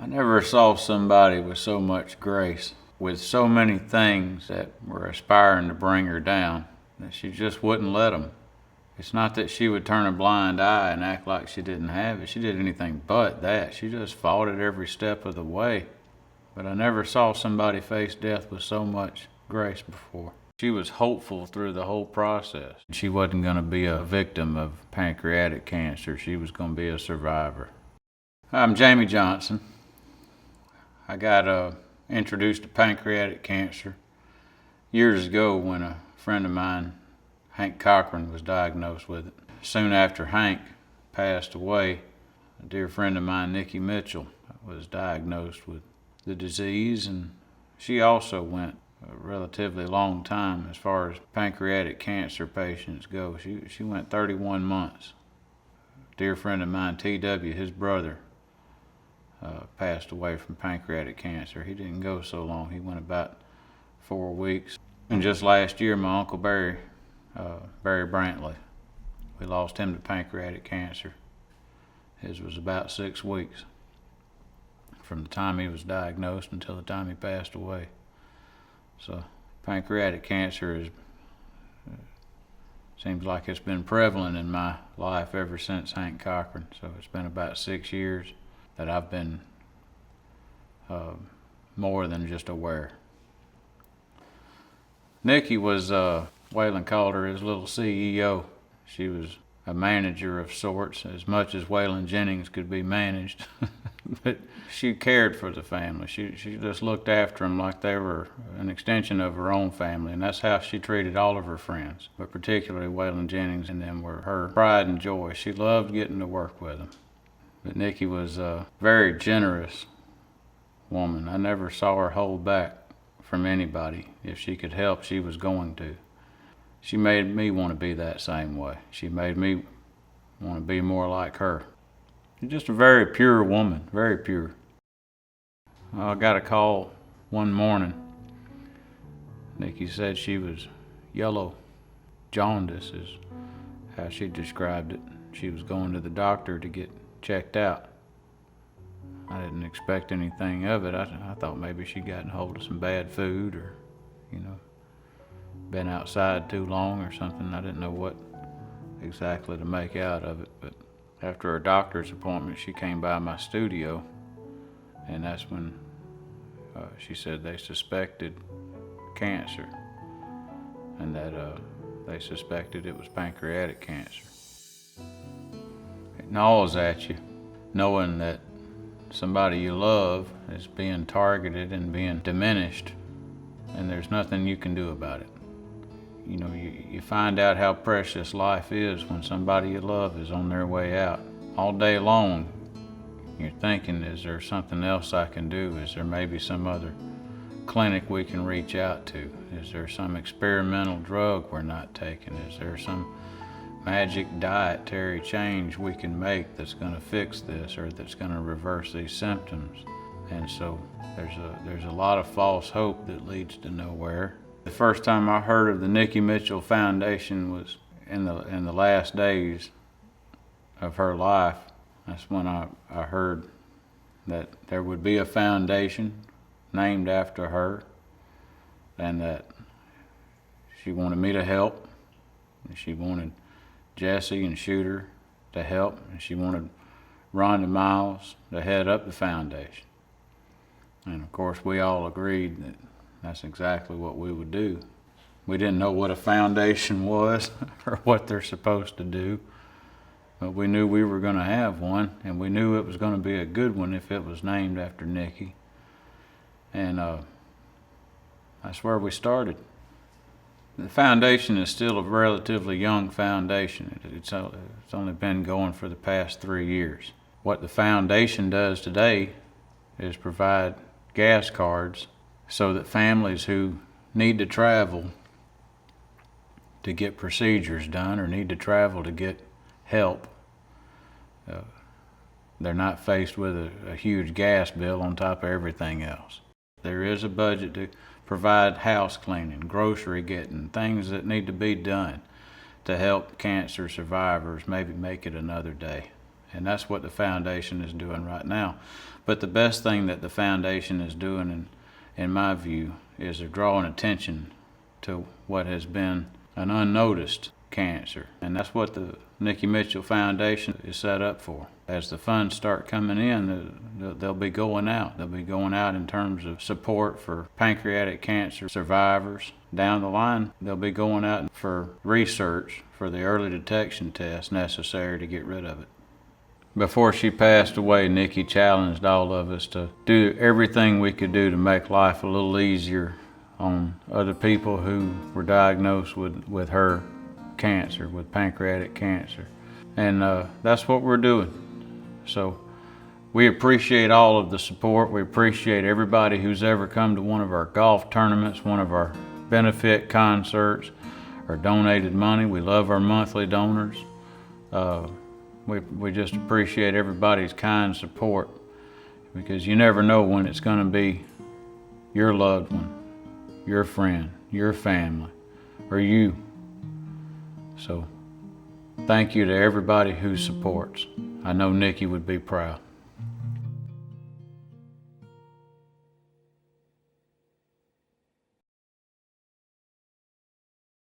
I never saw somebody with so much grace, with so many things that were aspiring to bring her down, that she just wouldn't let them. It's not that she would turn a blind eye and act like she didn't have it. She did anything but that. She just fought it every step of the way. But I never saw somebody face death with so much grace before. She was hopeful through the whole process. She wasn't going to be a victim of pancreatic cancer. She was going to be a survivor. I'm Jamey Johnson. I got introduced to pancreatic cancer years ago when a friend of mine, Hank Cochran, was diagnosed with it. Soon after Hank passed away, a dear friend of mine, Nikki Mitchell, was diagnosed with the disease, and she also went a relatively long time as far as pancreatic cancer patients go. She went 31 months. A dear friend of mine, T.W., his brother, passed away from pancreatic cancer. He didn't go so long. He went about 4 weeks. And just last year, my Uncle Barry Brantley, we lost him to pancreatic cancer. His was about 6 weeks from the time he was diagnosed until the time he passed away. So pancreatic cancer seems like it's been prevalent in my life ever since Hank Cochran. So it's been about 6 years that I've been more than just aware. Nikki was, Waylon called her his little CEO. She was a manager of sorts, as much as Waylon Jennings could be managed. But she cared for the family. She just looked after them like they were an extension of her own family, and that's how she treated all of her friends. But particularly Waylon Jennings and them were her pride and joy. She loved getting to work with them. But Nikki was a very generous woman. I never saw her hold back from anybody. If she could help, she was going to. She made me want to be that same way. She made me want to be more like her. She's just a very pure woman, very pure. I got a call one morning. Nikki said she was yellow jaundice is how she described it. She was going to the doctor to get checked out. I didn't expect anything of it. I thought maybe she'd gotten hold of some bad food or, been outside too long or something. I didn't know what exactly to make out of it. But after her doctor's appointment, she came by my studio, and that's when she said they suspected cancer, and that they suspected it was pancreatic cancer. It gnaws at you, knowing that somebody you love is being targeted and being diminished, and there's nothing you can do about it. You find out how precious life is when somebody you love is on their way out. All day long, you're thinking, is there something else I can do? Is there maybe some other clinic we can reach out to? Is there some experimental drug we're not taking? Is there some magic dietary change we can make that's going to fix this or that's going to reverse these symptoms? And so there's a lot of false hope that leads to nowhere. The first time I heard of the Nikki Mitchell Foundation was in the last days of her life. That's when I heard that there would be a foundation named after her, and that she wanted me to help, and she wanted Jesse and Shooter to help, and she wanted Rhonda Miles to head up the foundation. And of course we all agreed that that's exactly what we would do. We didn't know what a foundation was or what they're supposed to do, but we knew we were going to have one, and we knew it was going to be a good one if it was named after Nikki. And that's where we started. The foundation is still a relatively young foundation. It's only been going for the past 3 years. What the foundation does today is provide gas cards so that families who need to travel to get procedures done or need to travel to get help, they're not faced with a huge gas bill on top of everything else. There is a budget to provide house cleaning, grocery getting, things that need to be done to help cancer survivors maybe make it another day. And that's what the foundation is doing right now. But the best thing that the foundation is doing, in my view, is they're drawing attention to what has been an unnoticed cancer. And that's what the Nikki Mitchell Foundation is set up for. As the funds start coming in, they'll be going out. They'll be going out in terms of support for pancreatic cancer survivors. Down the line, they'll be going out for research for the early detection tests necessary to get rid of it. Before she passed away, Nikki challenged all of us to do everything we could do to make life a little easier on other people who were diagnosed with her cancer, with pancreatic cancer. And that's what we're doing. So we appreciate all of the support. We appreciate everybody who's ever come to one of our golf tournaments, one of our benefit concerts, or donated money. We love our monthly donors. We just appreciate everybody's kind support, because you never know when it's going to be your loved one, your friend, your family, or you. So thank you to everybody who supports. I know Nikki would be proud.